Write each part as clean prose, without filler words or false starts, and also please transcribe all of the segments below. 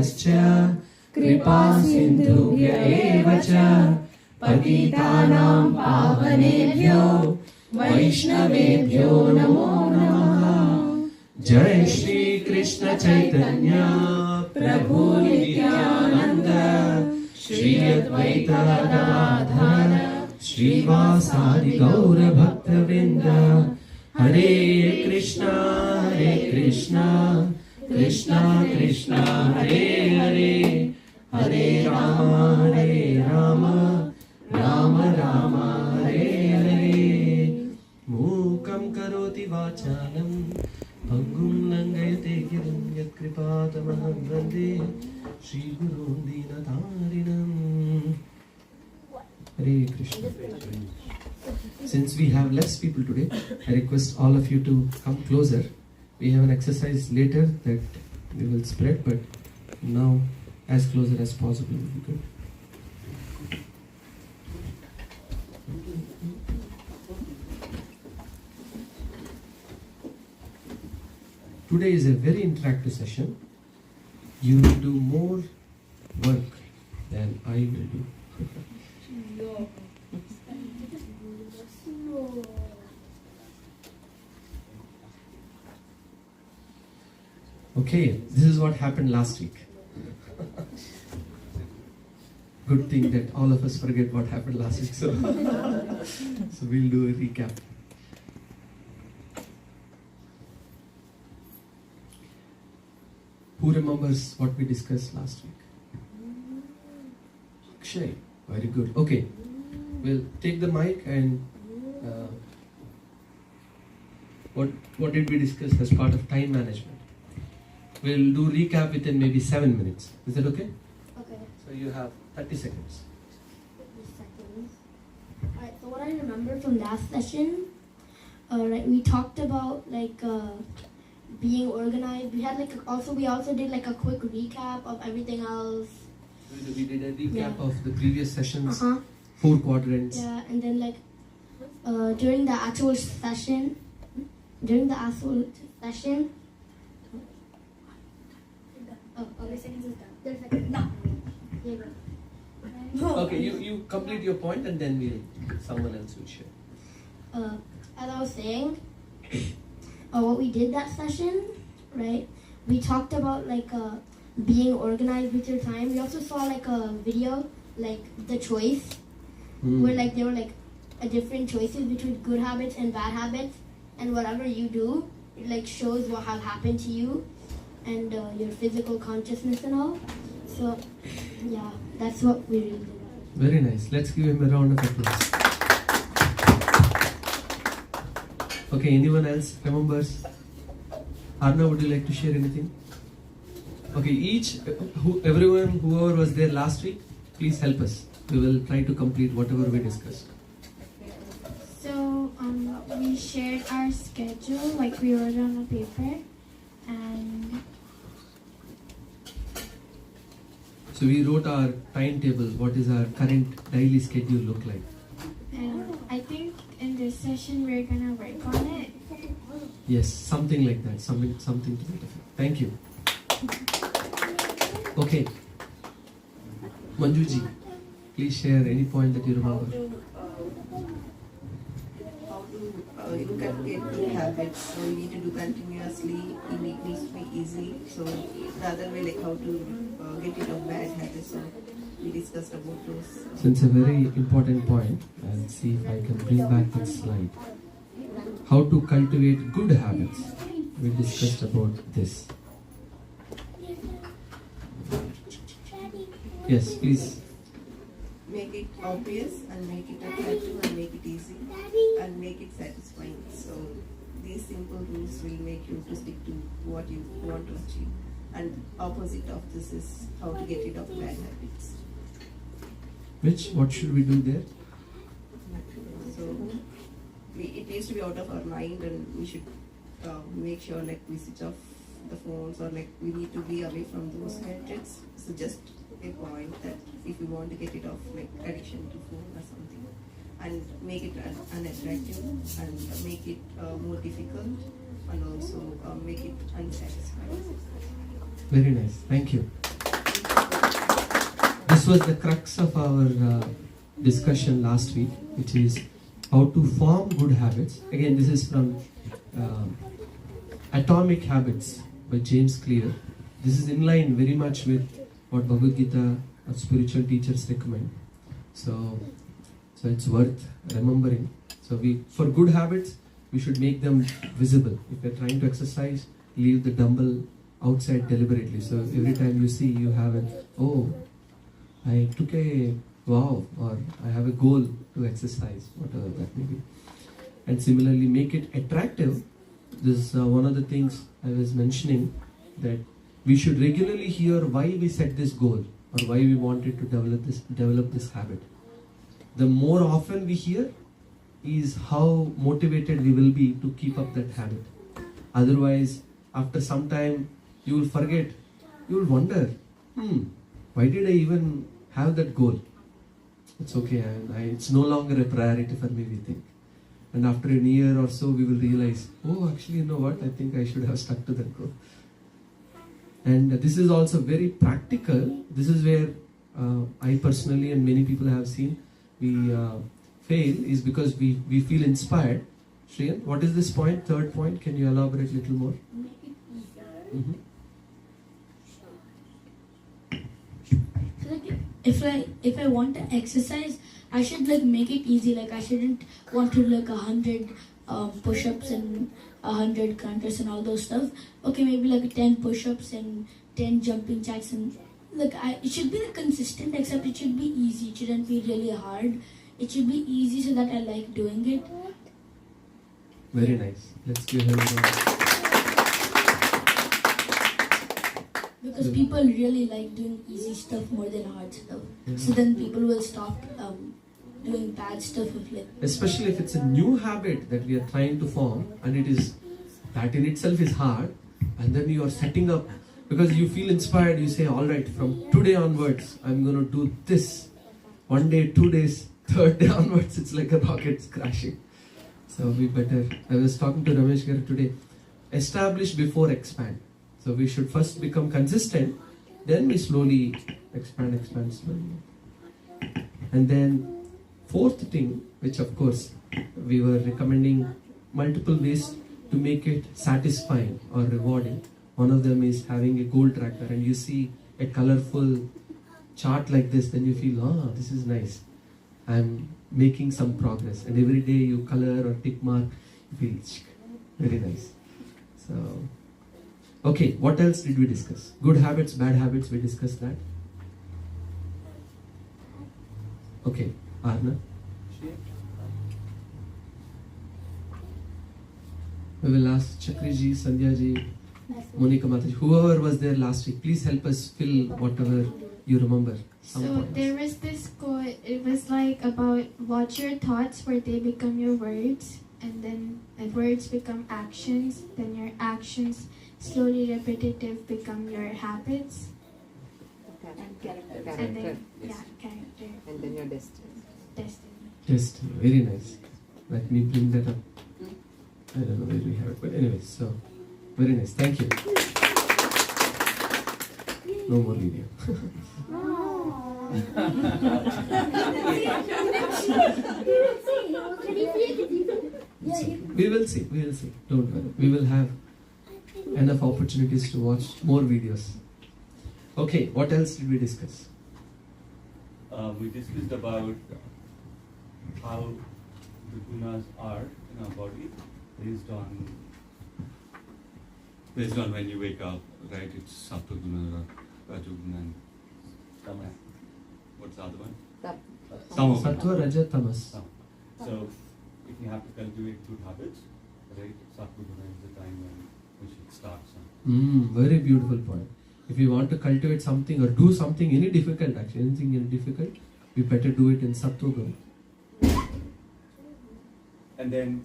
भक्तजनेभ्यश्च कृपासिन्धुभ्य एव च पतितानां पावनेभ्यो वैष्णवेभ्यो नमो नमः। जय श्री कृष्ण चैतन्य प्रभु नित्यानंद श्री अद्वैत गदाधर श्रीवासादि गौर भक्तवृंद। हरे कृष्णा कृष्णा कृष्णा हरे हरे, हरे राम राम राम हरे हरे। मूकं करोति वाचालं भङ्गुं लङ्घयते गिरिं यत्कृपातमहं वन्दे श्रीगुरुं दीनतारिणम्। Hare Krishna. Since we have less people today, I request all of you to come closer. We have an exercise later that we will spread, but now as closer as possible will be good. Today is a very interactive session. You will do more work than I will do. Okay, this is what happened last week. Good thing that all of us forget what happened last week, so we'll do a recap. Who remembers what we discussed last week? Akshay, very good. Okay, we'll take the mic and what did we discuss as part of time management? We'll do recap within maybe 7 minutes. Is that okay? Okay. So you have 30 seconds. 30 seconds. Alright, so what I remember from last session, right, we talked about being organized. We had we also did a quick recap of everything else. We did a recap of the previous sessions, 4 quadrants. Yeah, and then during the actual session, oh, okay, seconds is done. There's no. Okay, you complete your point and then someone else will share. As I was saying, what we did that session, right? We talked about being organized with your time. We also saw a video, the choice, where there were different choices between good habits and bad habits, and whatever you do, it shows what has happened to you and your physical consciousness and all. So yeah, that's what we really did. Very nice. Let's give him a round of applause. Okay, anyone else remembers? Arna, would you like to share anything? Okay, whoever was there last week, please help us. We will try to complete whatever we discussed. So we shared our schedule, we wrote it on a paper, and so we wrote our timetable. What is our current daily schedule look like? And I think in this session we're gonna work on it. Yes, something like that. Something to that effect. Thank you. Okay, Manjuji, please share any point that you remember. Inculcate good habits, so we need to do continuously. It needs to be easy. So the other way, how to get rid of bad habits. So we discussed about those. So it's a very important point. I'll see if I can bring back that slide. How to cultivate good habits. We discussed about this. Yes, please. Make it obvious and make it attractive and make it easy and make it satisfying. So these simple rules will make you to stick to what you want to achieve. And opposite of this is how to get rid of bad habits. What should we do there? So it needs to be out of our mind, and we should make sure we switch off the phones, or we need to be away from those gadgets. So just a point that if you want to get rid of addiction to phone or something, and make it unattractive and make it more difficult, and also make it unsatisfying. Very nice. Thank you. this was the crux of our discussion last week, which is how to form good habits. Again, this is from Atomic Habits by James Clear. This is in line very much with what Bhagavad Gita or spiritual teachers recommend. So it's worth remembering. So for good habits, we should make them visible. If you're trying to exercise, leave the dumbbell outside deliberately. So every time you see, you have I took a vow, or I have a goal to exercise, whatever that may be. And similarly, make it attractive. This is one of the things I was mentioning, that we should regularly hear why we set this goal or why we wanted to develop this habit. The more often we hear is how motivated we will be to keep up that habit. Otherwise, after some time, you will forget. You will wonder, why did I even have that goal? It's okay, and it's no longer a priority for me, we think. And after a year or so, we will realize, actually, you know what? I think I should have stuck to that goal. And this is also very practical. This is where I personally and many people have seen we fail, is because we feel inspired. Shreyan, what is this point? Third point, can you elaborate a little more? Make it easier. Mm-hmm. So like if I want to exercise, I should like make it easy. Like I shouldn't want to like 100 push-ups and 100 counters and all those stuff. Okay, maybe like 10 push-ups and 10 jumping jacks, and like it should be like consistent, except it should be easy. It shouldn't be really hard. It should be easy so that I like doing it. Very nice. Let's give him a Because people really like doing easy stuff more than hard stuff. So then people will stop doing bad stuff if like. Especially if it's a new habit that we are trying to form, and it is that in itself is hard, and then you are setting up because you feel inspired. You say, all right, from today onwards, I'm going to do this. 1 day, 2 days, third day onwards, it's like a rocket crashing. So we better. I was talking to Ramesh Garu today. Establish before expand. So we should first become consistent, then we slowly expand slowly. And then fourth thing, which of course we were recommending multiple ways to make it satisfying or rewarding. One of them is having a goal tracker, and you see a colorful chart like this, then you feel, this is nice. I'm making some progress. And every day you color or tick mark, you feel very nice. So, okay, what else did we discuss? Good habits, bad habits, we discussed that. Okay, Arna. We will ask Chakriji, Sandhya Monika Mataji, whoever was there last week, please help us fill whatever you remember. So there was this quote, it was like about watch your thoughts for they become your words, and then if words become actions, then your actions slowly repetitive become your habits. And character. And then, Yes. character. And then your destiny. Destiny. Just very nice. Let me bring that up. I don't know where we have it, but anyway, so very nice. Thank you. No more video. We will see. Don't worry. We will have enough opportunities to watch more videos. Okay, what else did we discuss? We discussed about how the gunas are in our body based on when you wake up, right? It's sattva guna, rajoguna, and tamas. What's the other one? Tamo. Sattva, Raja, Tamas. So if you have to cultivate good habits, right? Sattva guna is the time when we should start. Very beautiful point. If you want to cultivate something or do something any difficult, actually anything any difficult, we better do it in Sattva guna. And then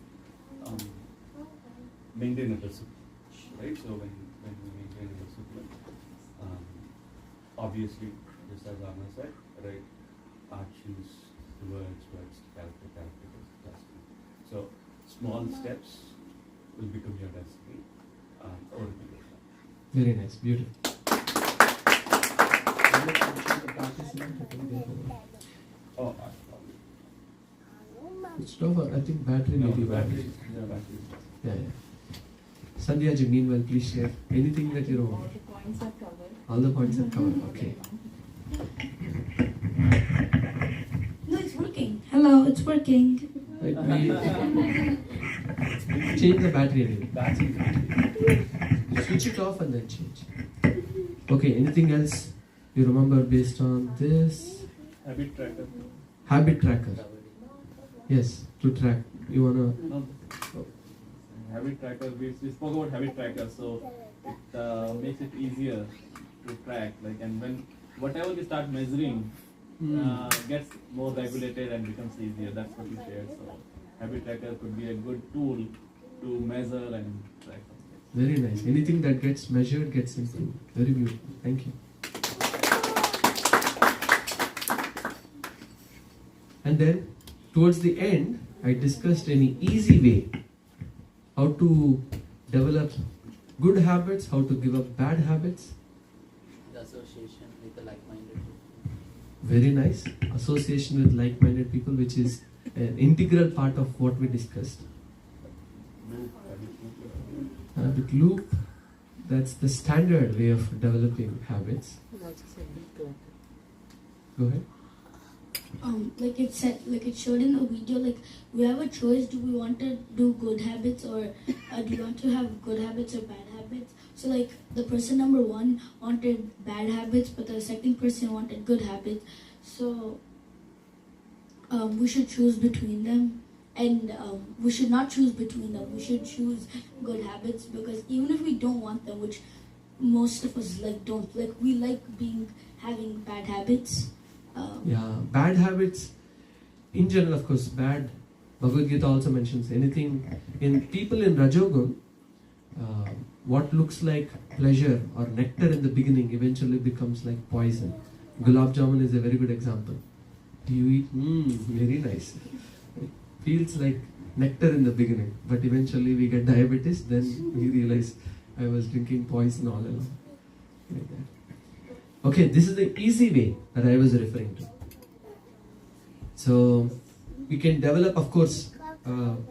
maintain a discipline, right? So when we maintain a discipline, obviously, just as Anna said, right? Actions, words, character, destiny. So small steps will become your destiny over a period of time. Very nice, beautiful. switched off, or I think battery No, maybe. battery. Yeah, battery. Yeah, yeah. Sandhya ji, meanwhile, please share anything that you know. All the points are covered. All the points are covered. Okay. No, it's working. Hello, it's working. Right, we change the battery anyway. Battery. Switch it off and then change. Okay, anything else you remember based on this? Habit tracker. Habit tracker. Yes, to track. You wanna. No. Habit tracker. We spoke about habit tracker, so it makes it easier to track. Like, and when whatever we start measuring gets more regulated and becomes easier. That's what we shared. So habit tracker could be a good tool to measure and track something. Very nice. Anything that gets measured gets improved. Very beautiful. Thank you. And then towards the end, I discussed any easy way how to develop good habits, how to give up bad habits. The association with the like-minded people. Very nice. Association with like-minded people, which is an integral part of what we discussed. Habit loop, that's the standard way of developing habits. Go ahead. Like it said, like it showed in the video, like we have a choice: do we want to do good habits, or do we want to have good habits or bad habits? So like the person number one wanted bad habits, but the second person wanted good habits. So we should choose between them, and we should not choose between them. We should choose good habits, because even if we don't want them, which most of us don't, we like having bad habits. Bad habits in general, of course, bad. Bhagavad Gita also mentions anything in people in Rajogun, what looks like pleasure or nectar in the beginning eventually becomes like poison. Gulab Jamun is a very good example. You eat, very nice. It feels like nectar in the beginning, but eventually we get diabetes, then we realize I was drinking poison all along. Like that. Okay, this is the easy way that I was referring to. So, we can develop, of course,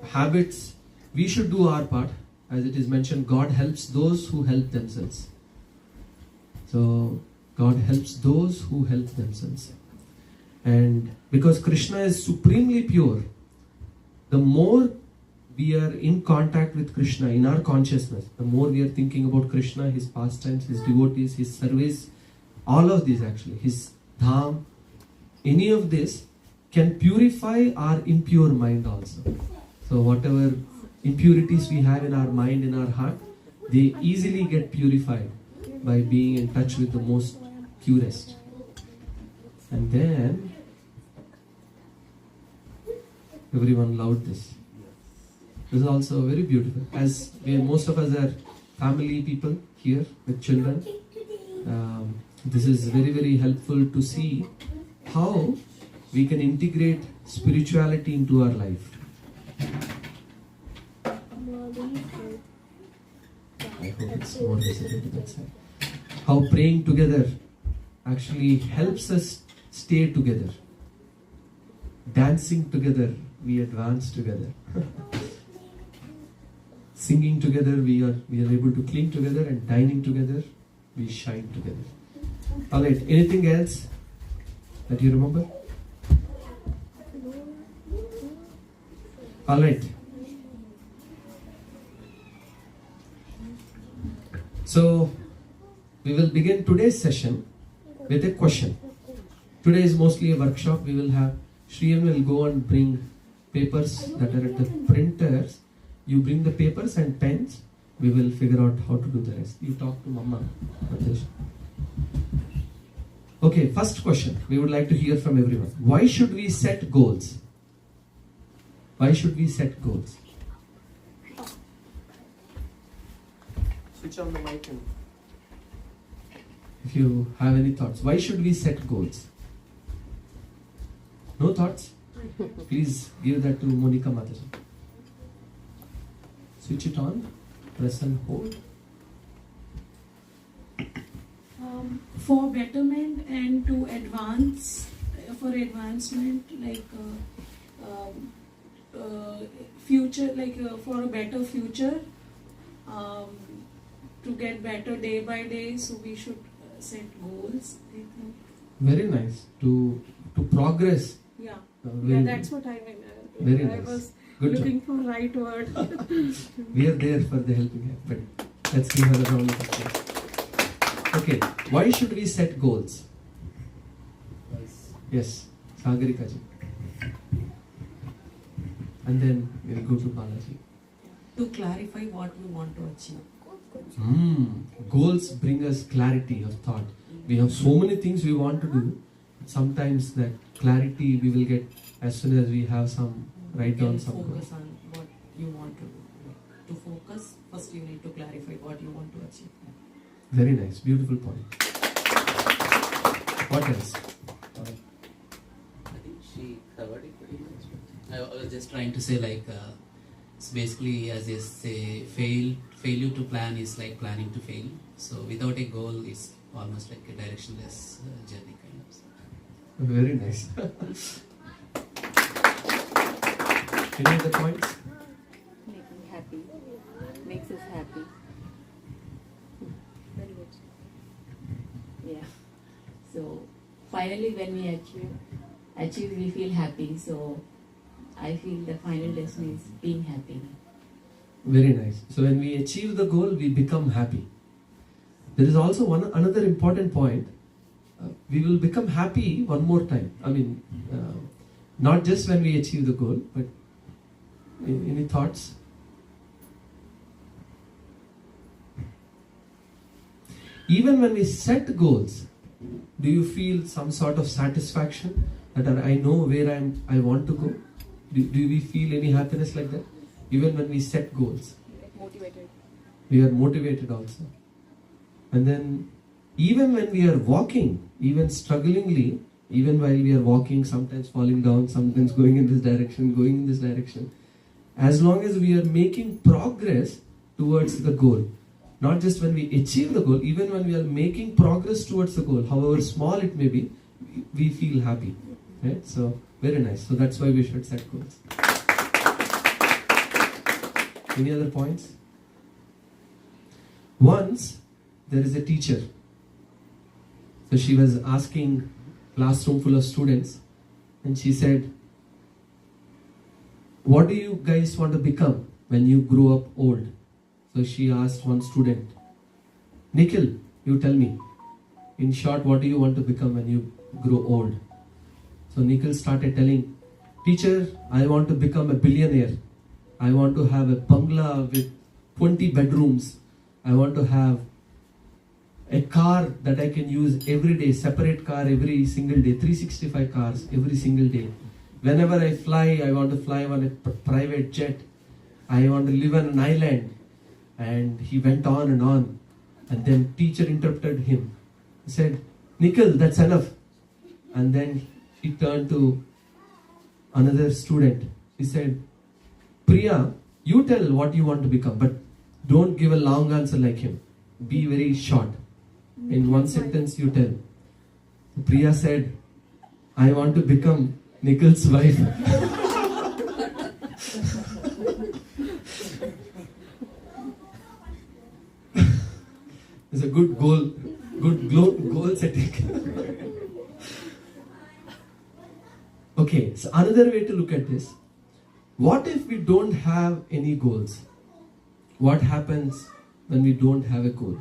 habits. We should do our part. As it is mentioned, God helps those who help themselves. So, God helps those who help themselves. And because Krishna is supremely pure, the more we are in contact with Krishna in our consciousness, the more we are thinking about Krishna, his pastimes, his devotees, his service, all of these actually, his dham, any of this can purify our impure mind also. So whatever impurities we have in our mind, in our heart, they easily get purified by being in touch with the most purest. And then, everyone loved this. This is also very beautiful. As most of us are family people here with children, this is very, very helpful to see how we can integrate spirituality into our life. I hope it's more visible to that side. How praying together actually helps us stay together. Dancing together, we advance together. Singing together, we are able to cling together, and dining together, we shine together. Alright, anything else that you remember? Alright. So, we will begin today's session with a question. Today is mostly a workshop. We will have, Shriyan will go and bring papers that are at the printers. You bring the papers and pens. We will figure out how to do the rest. You talk to Mama. Okay, first question. We would like to hear from everyone. Why should we set goals? Why should we set goals? Switch on the mic. If you have any thoughts, why should we set goals? No thoughts? Please give that to Monica Mataji. Switch it on, press and hold. For betterment and to advance, for advancement, future, for a better future, to get better day by day. So we should set goals, I think. Very nice. To progress. Yeah, very that's what I meant. Very I nice. was Good looking for right word. We are there for the helping hand, but let's give her a round of applause. Okay, why should we set goals? Yes, Sagarika ji. And then we'll go to Balaji. To clarify what we want to achieve. Goals bring us clarity of thought. We have so many things we want to do. Sometimes that clarity we will get as soon as we have some, write down some goals. Focus on what you want to do. To focus, first you need to clarify what you want to achieve. Very nice, beautiful point. What else? I think she covered it pretty much. I was just trying to say it's basically, as they say, failure to plan is like planning to fail. So without a goal, it's almost like a directionless journey kind of. Very nice. Any other points? Making happy. Makes us happy. Very good. Yeah. So finally when we achieve we feel happy. So I feel the final lesson is being happy. Very nice. So when we achieve the goal, we become happy. There is also another important point. We will become happy one more time. I mean, not just when we achieve the goal, but any thoughts? Even when we set goals, do you feel some sort of satisfaction that I know where I want to go? Do we feel any happiness like that? Even when we set goals, Motivated. we are motivated also. And then even when we are walking, even strugglingly, even while we are walking, sometimes falling down, sometimes going in this direction, as long as we are making progress towards the goal, not just when we achieve the goal, even when we are making progress towards the goal, however small it may be, we feel happy. Right? So, very nice. So that's why we should set goals. Any other points? Once, there is a teacher. So she was asking classroom full of students, and she said, what do you guys want to become when you grow up old? So she asked one student, Nikhil, you tell me, in short, what do you want to become when you grow old? So Nikhil started telling, teacher, I want to become a billionaire. I want to have a bungalow with 20 bedrooms. I want to have a car that I can use every day, separate car every single day, 365 cars every single day. Whenever I fly, I want to fly on a private jet. I want to live on an island. And he went on and on. And then teacher interrupted him. He said, Nikhil, that's enough. And then he turned to another student. He said, Priya, you tell what you want to become, but don't give a long answer like him. Be very short. In one sentence you tell. Priya said, I want to become Nikhil's wife. It's a good goal setting. Okay, so another way to look at this. What if we don't have any goals? What happens when we don't have a goal?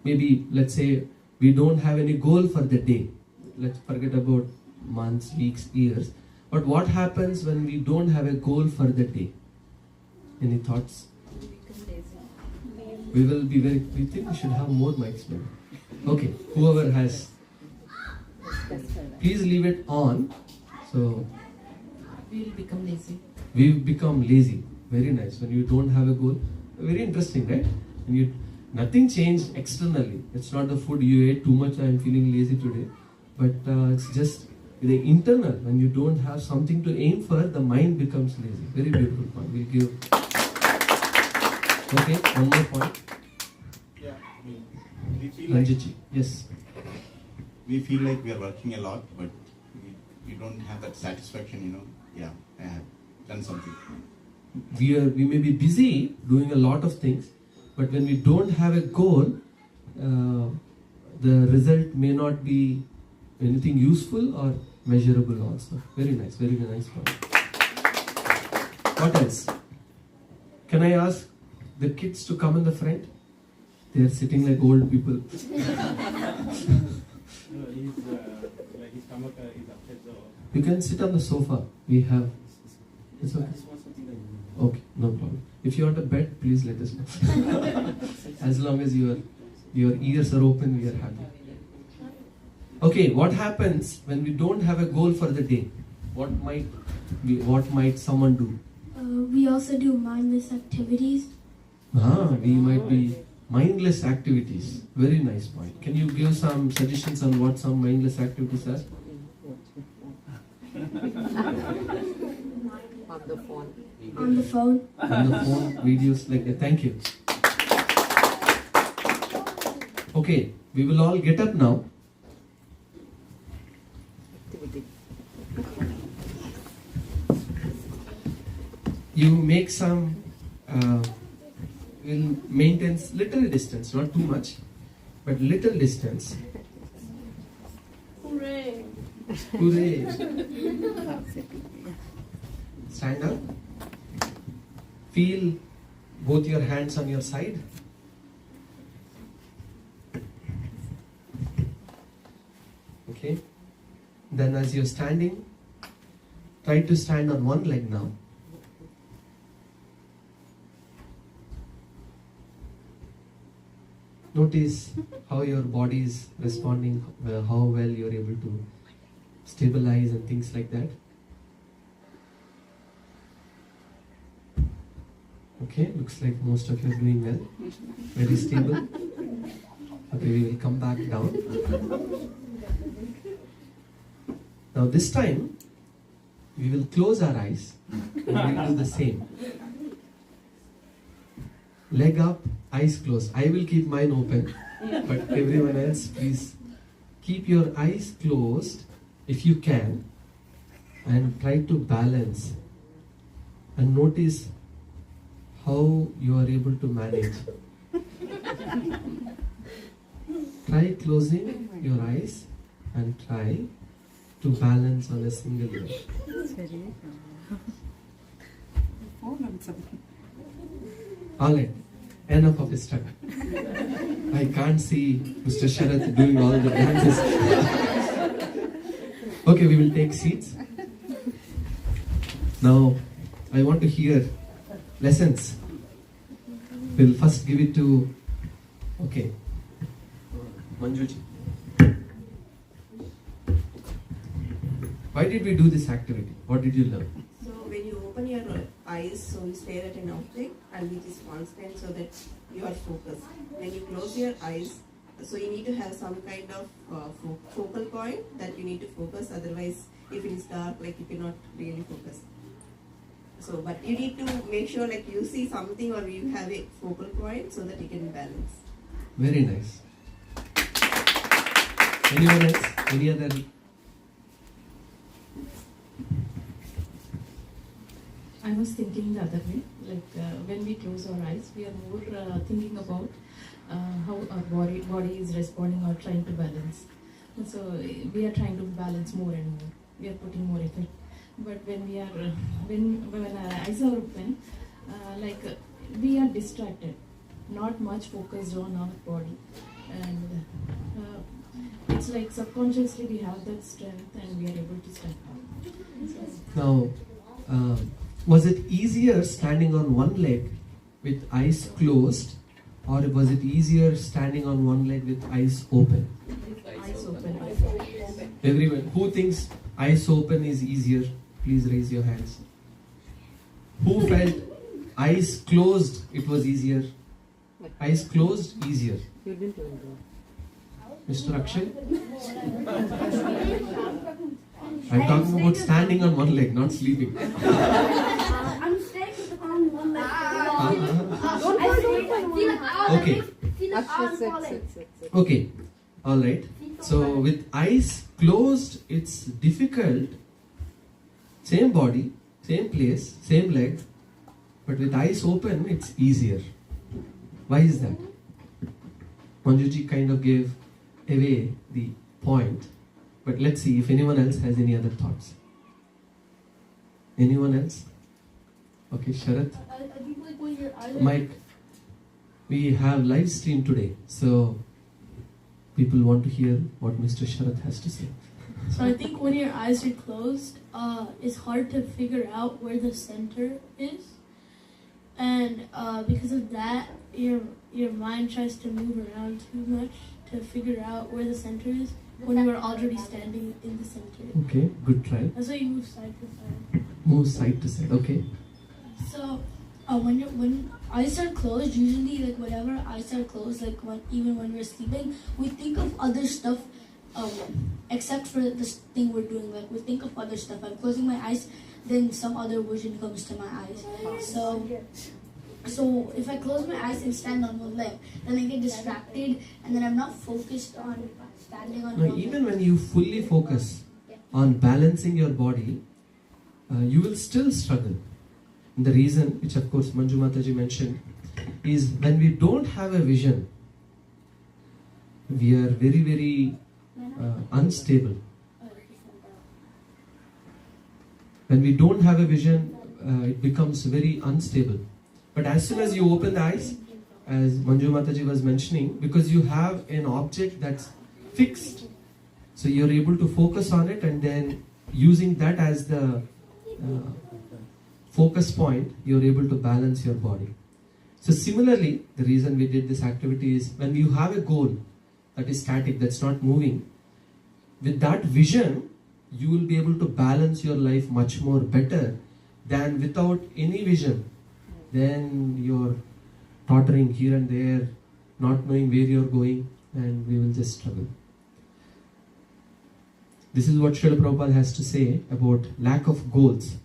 Maybe, let's say, we don't have any goal for the day. Let's forget about months, weeks, years. But what happens when we don't have a goal for the day? Any thoughts? We think we should have more mics maybe. Okay, whoever has. Please leave it on. So, We will become lazy. we become lazy. Very nice. When you don't have a goal. Very interesting, right? And nothing changed externally. It's not the food you ate too much, I am feeling lazy today. But it's just the internal. When you don't have something to aim for, the mind becomes lazy. Very beautiful point. We'll give. Okay, one more point. Yeah, we feel like, Ranjitji, yes. we feel like we are working a lot, but we don't have that satisfaction, yeah, I have done something. We may be busy doing a lot of things, but when we don't have a goal, the result may not be anything useful or measurable also. Very nice point. What else? Can I ask the kids to come in the front? They are sitting like old people. He's like his stomach is upset, so. You can sit on the sofa. We have. It's okay. Okay, no problem. If you want a bed, please let us know. As long as your ears are open, we are happy. Okay, what happens when we don't have a goal for the day? What might someone do? We also do mindless activities. We might be mindless activities. Very nice point. Can you give some suggestions on what some mindless activities are? On the phone. On the phone. On the phone, videos like that. Thank you. Okay, we will all get up now. You make some, will maintain little distance, not too much, but little distance. Hooray! Hooray! Stand up. Feel both your hands on your side. Okay. Then as you're standing, try to stand on one leg now. Notice how your body is responding, how well you're able to stabilize and things like that. Okay, looks like most of you are doing well. Very stable. Okay, we will come back down. Now this time, we will close our eyes and we will do the same. Leg up, eyes closed. I will keep mine open, but everyone else, please keep your eyes closed if you can and try to balance and notice how you are able to manage. Try closing your eyes and try to balance on a single leg. Alright, enough of this time. I can't see Mr. Sharath doing all the dances. Okay, we will take seats. Now, I want to hear lessons. We'll first give it to, okay, Manjuji. Why did we do this activity? What did you learn? So when you open your eyes, so you stare at an object and which is constant so that you are focused. When you close your eyes, so you need to have some kind of focal point that you need to focus, otherwise if it is dark, like you cannot really focus. So, but you need to make sure like you see something or you have a focal point so that you can balance. Very nice. Anyone else? Any other? I was thinking the other way, like when we close our eyes, we are more thinking about how our body is responding or trying to balance. And so we are trying to balance more and more. We are putting more effort. But when we are, when our eyes are open, we are distracted, not much focused on our body, and it's like subconsciously we have that strength and we are able to stand up. Now, was it easier standing on one leg with eyes closed, or was it easier standing on one leg with eyes open? Eyes open. Everyone, who thinks eyes open is easier? Please raise your hands. Who felt eyes closed it was easier? Eyes closed easier. Mr. Akshay? I'm talking about standing on one leg, not sleeping. I'm staying on one leg. Okay. Okay. Alright. So with eyes closed, it's difficult Same body, same place, same leg, but with eyes open, it's easier. Why is that? Manjuji kind of gave away the point, but let's see if anyone else has any other thoughts. Anyone else? Okay, Sharath. I think like when your eyes Mike, we have live stream today, so people want to hear what Mr. Sharath has to say. So I think when your eyes are closed, it's hard to figure out where the center is, and because of that, your mind tries to move around too much to figure out where the center is when you are already standing in the center. Okay, good try. That's why you move side to side. Move side to side. Okay. So when eyes are closed, usually like whenever eyes are closed, like even when we're sleeping, we think of other stuff. Except for this thing we're doing, like we think of other stuff. I'm closing my eyes, then some other vision comes to my eyes. So if I close my eyes and stand on one leg, then I get distracted, and then I'm not focused on standing on. Now, even when you fully focus on balancing your body, you will still struggle. And the reason, which of course Manju Mataji mentioned, is when we don't have a vision, we are very, very unstable. When we don't have a vision, it becomes very unstable. But as soon as you open the eyes, as Manju Mataji was mentioning, because you have an object that's fixed, so you're able to focus on it, and then using that as the focus point, you're able to balance your body. So similarly, the reason we did this activity is when you have a goal that is static, that's not moving, with that vision, you will be able to balance your life much more better than without any vision. Then you're tottering here and there, not knowing where you're going, and we will just struggle. This is what Srila Prabhupada has to say about lack of goals.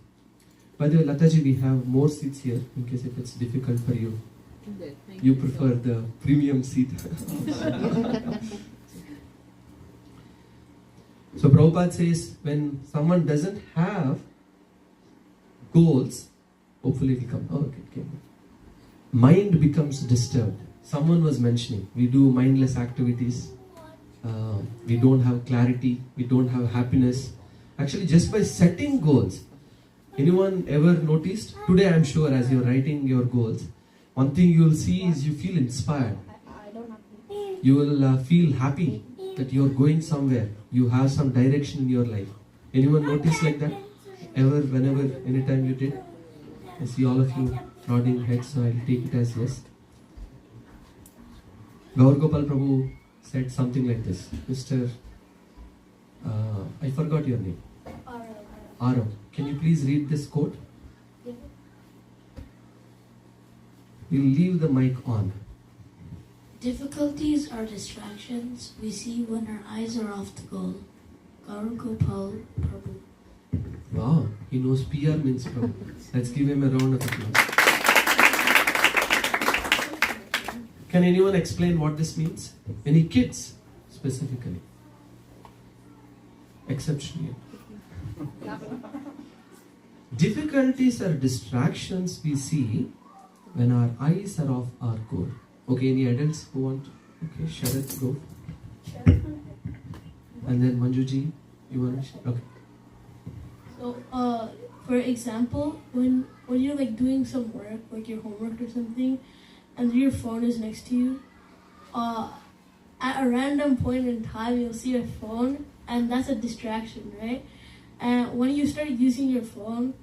By the way, Lataji, we have more seats here in case if it's difficult for you. You prefer the premium seat. So Prabhupada says when someone doesn't have goals, hopefully it will come. Oh, okay. Mind becomes disturbed. Someone was mentioning, we do mindless activities. We don't have clarity. We don't have happiness. Actually, just by setting goals. Anyone ever noticed? Today I'm sure as you're writing your goals, one thing you will see is you feel inspired. You will feel happy that you're going somewhere. You have some direction in your life. Anyone notice like that? Ever, whenever, anytime you did? I see all of you nodding heads, so I'll take it as yes. Gaur Gopal Prabhu said something like this. Mr. I forgot your name. Arav. Can you please read this quote? We'll leave the mic on. Difficulties are distractions we see when our eyes are off the goal. Gaur Gopal Prabhu. Wow, he knows PR means Prabhu. Let's give him a round of applause. Can anyone explain what this means? Any kids specifically? Except Shriya. Difficulties are distractions we see when our eyes are off our goal. Okay, any adults who want? Okay, Sharath, go. And then Manjuji, you want to? Okay. So, for example, when you're like doing some work, like your homework or something, and your phone is next to you, at a random point in time, you'll see your phone, and that's a distraction, right? And when you start using your phone,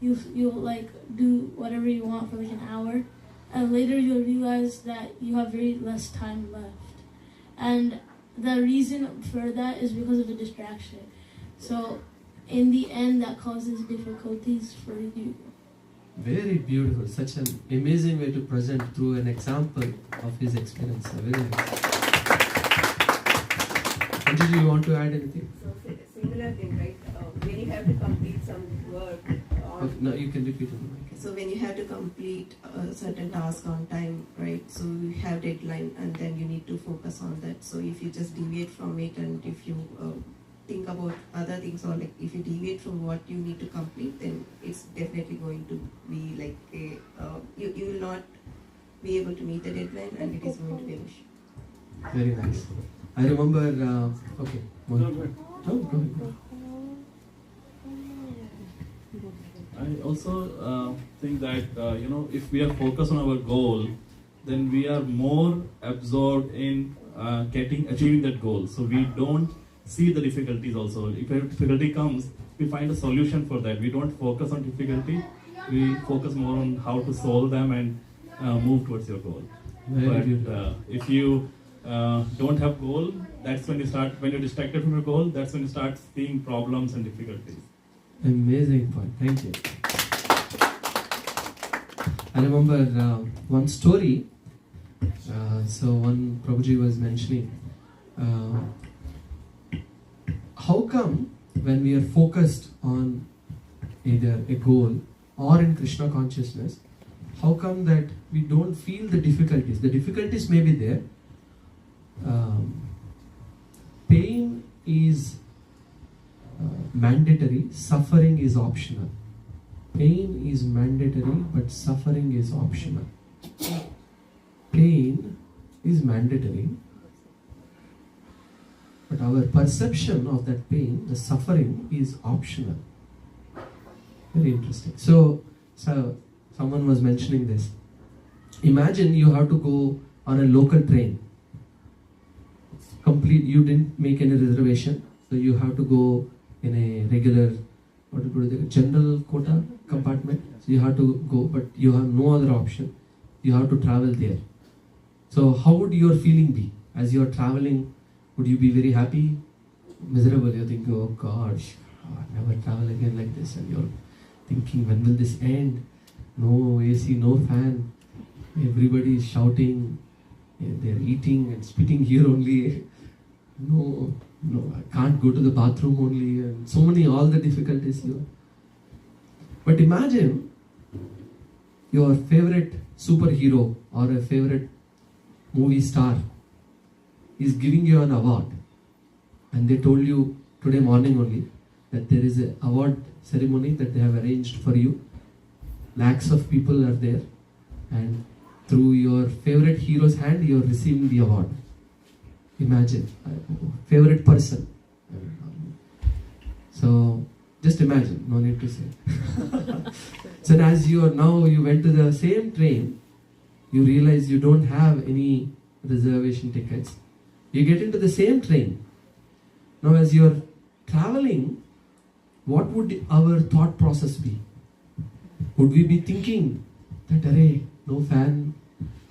you'll like do whatever you want for like an hour, and later you'll realize that you have very less time left. And the reason for that is because of the distraction. So in the end, that causes difficulties for you. Very beautiful. Such an amazing way to present through an example of his experience. Very nice. Anjali, you want to add anything? So similar thing, right? When you have to complete some work. Okay, no, you can repeat it. So when you have to complete a certain task on time, right? So you have deadline, and then you need to focus on that. So if you just deviate from it, and if you think about other things, or like if you deviate from what you need to complete, then it's definitely going to be like a you will not be able to meet the deadline, and it is going to be an issue. Very nice. I remember. Okay. No, go ahead. No, go ahead. I also think that if we are focused on our goal, then we are more absorbed in achieving that goal. So we don't see the difficulties also. If a difficulty comes, we find a solution for that. We don't focus on difficulty. We focus more on how to solve them and move towards your goal. But if you don't have goal, that's when you're distracted from your goal, that's when you start seeing problems and difficulties. Amazing point. Thank you. I remember one story. So one Prabhuji was mentioning, how come when we are focused on either a goal or in Krishna consciousness, how come that we don't feel the difficulties? The difficulties may be there. Pain is mandatory, suffering is optional. Pain is mandatory, but suffering is optional. Pain is mandatory, but our perception of that pain, the suffering, is optional. Very interesting. So someone was mentioning this. Imagine you have to go on a local train. You didn't make any reservation, so you have to go in a regular, general quota compartment. So you have to go, but you have no other option. You have to travel there. So how would your feeling be as you are traveling? Would you be very happy, miserable? You're thinking, oh gosh, I'll never travel again like this. And you're thinking, when will this end? No AC, no fan. Everybody is shouting. They're eating and spitting here only. No, I can't go to the bathroom only. And so many, all the difficulties here. But imagine your favorite superhero or a favorite movie star is giving you an award, and they told you today morning only that there is an award ceremony that they have arranged for you. Lakhs of people are there, and through your favorite hero's hand you are receiving the award. Imagine, favorite person. So just imagine, no need to say. So as you went to the same train, you realize you don't have any reservation tickets. You get into the same train. Now as you're traveling, what would our thought process be? Would we be thinking that, array, no fan?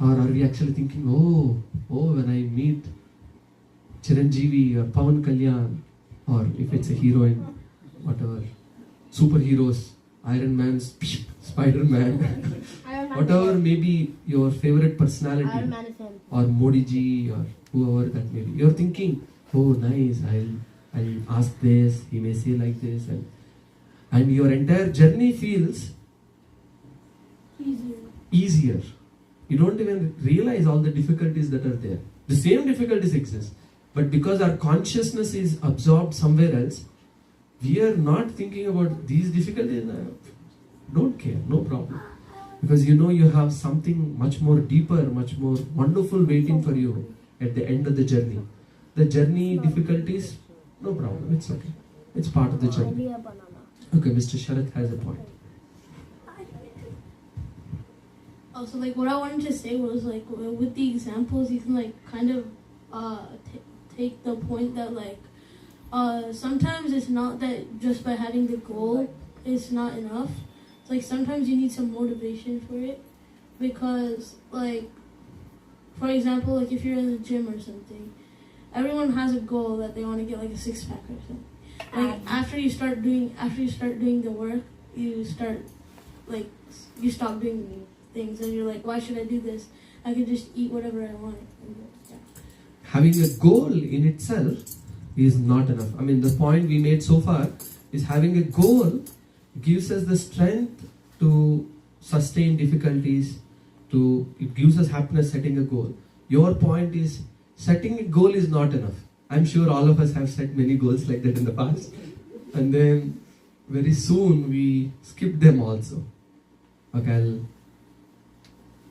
Or are we actually thinking, oh, when I meet Chiranjeevi or Pawan Kalyan, or if it's a heroine, whatever, superheroes, Iron Man, Spider-Man, whatever may be your favorite personality, or Modi ji, or whoever that may be. You're thinking, oh nice, I'll ask this, he may say like this, and your entire journey feels easier. You don't even realize all the difficulties that are there. The same difficulties exist, but because our consciousness is absorbed somewhere else, we are not thinking about these difficulties. Don't care, no problem. Because you have something much more deeper, much more wonderful waiting for you at the end of the journey. The journey difficulties, no problem, it's okay. It's part of the journey. Okay, Mr. Sharath has a point. Also, what I wanted to say was, with the examples, you can, kind of take the point that, sometimes it's not that just by having the goal is not enough. It's sometimes you need some motivation for it. Because, for example, if you're in the gym or something, everyone has a goal that they want to get, a six-pack or something. After you start doing the work, you start, you stop doing things, and you're like, why should I do this? I can just eat whatever I want. Yeah. Having a goal in itself is not enough. The point we made so far is having a goal gives us the strength to sustain difficulties, it gives us happiness setting a goal. Your point is setting a goal is not enough. I'm sure all of us have set many goals like that in the past. And then very soon we skip them also. Okay,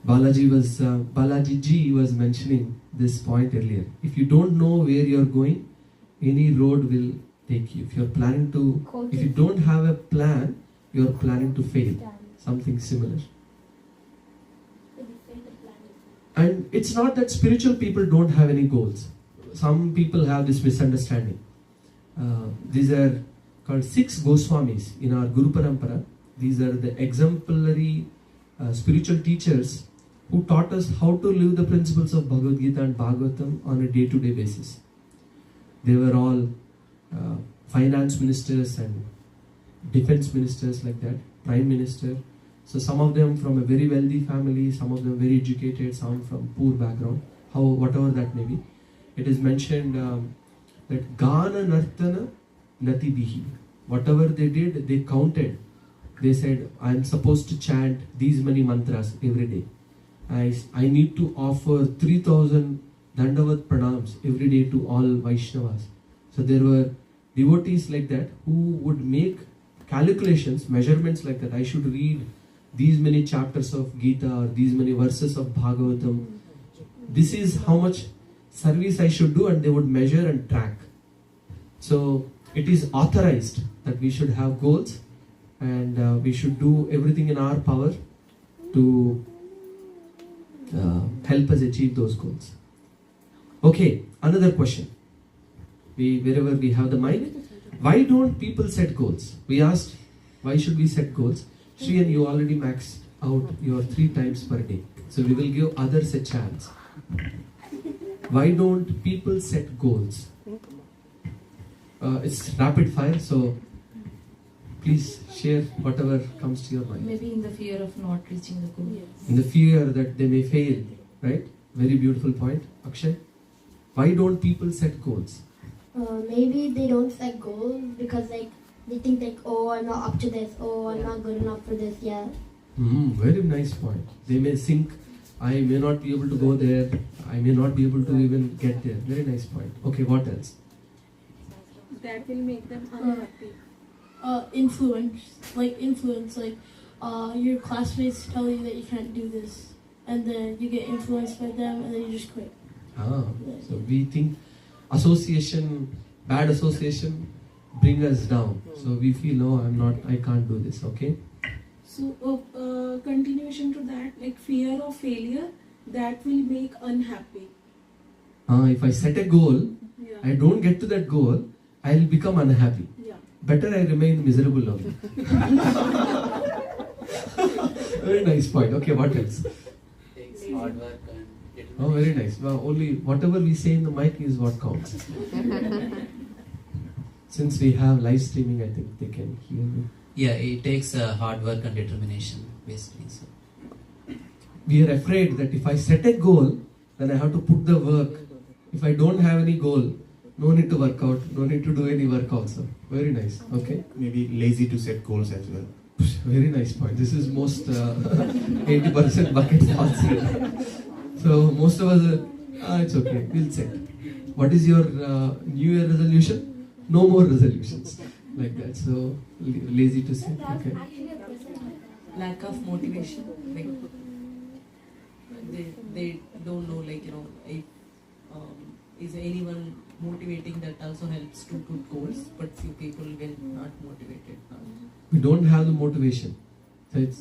Balaji ji was mentioning this point earlier. If you don't know where you're going, any road will take you. If you're planning to, if you don't have a plan, you're planning to fail. Something similar. And it's not that spiritual people don't have any goals. Some people have this misunderstanding. These are called 6 Goswamis in our Guru Parampara. These are the exemplary spiritual teachers who taught us how to live the principles of Bhagavad Gita and Bhagavatam on a day-to-day basis. They were all finance ministers and defense ministers like that, prime minister. So some of them from a very wealthy family, some of them very educated, some from poor background, whatever that may be. It is mentioned that Gana Nartana Nati Bihi. Whatever they did, they counted. They said, I am supposed to chant these many mantras every day. I need to offer 3000 Dandavat Pranams every day to all Vaishnavas. So there were devotees like that who would make calculations, measurements like that. I should read these many chapters of Gita or these many verses of Bhagavatam. This is how much service I should do, and they would measure and track. So it is authorized that we should have goals, and we should do everything in our power to help us achieve those goals. Okay, another question. Wherever we have the mic, why don't people set goals? We asked, why should we set goals? Shri, and you already maxed out your 3 times per day. So we will give others a chance. Why don't people set goals? It's rapid fire, so please share whatever comes to your mind. Maybe in the fear of not reaching the goal. In the fear that they may fail, right? Very beautiful point. Akshay, why don't people set goals? Maybe they don't set goals because they think like, oh, I'm not up to this, oh, I'm not good enough for this yet. Very nice point. They may think, I may not be able to go there, I may not be able to even get there. Very nice point. Okay, what else? That will make them unhappy. Influence, your classmates tell you that you can't do this, and then you get influenced by them, and then you just quit. So we think bad association bring us down. So we feel, no, I can't do this, okay? So, continuation to that, like fear of failure, that will make unhappy. If I set a goal, I don't get to that goal, I'll become unhappy. Yeah. Better I remain miserable only. Very nice point. Okay, what else? Takes hard work and determination. Oh, very nice. Well, only whatever we say in the mic is what counts. Since we have live streaming, I think they can hear me. Yeah, it takes hard work and determination, basically. So. We are afraid that if I set a goal, then I have to put the work. If I don't have any goal, no need to work out, no need to do any work also. Very nice. Okay. Maybe lazy to set goals as well. Very nice point. This is most 80% bucket falls here. So most of us are, it's okay, we'll set. What is your New Year resolution? No more resolutions. Like that. So lazy to set. Okay. Lack of motivation. Like they don't know, like, if is anyone motivating, that also helps to put goals, but few people will not motivated. We don't have the motivation. So it's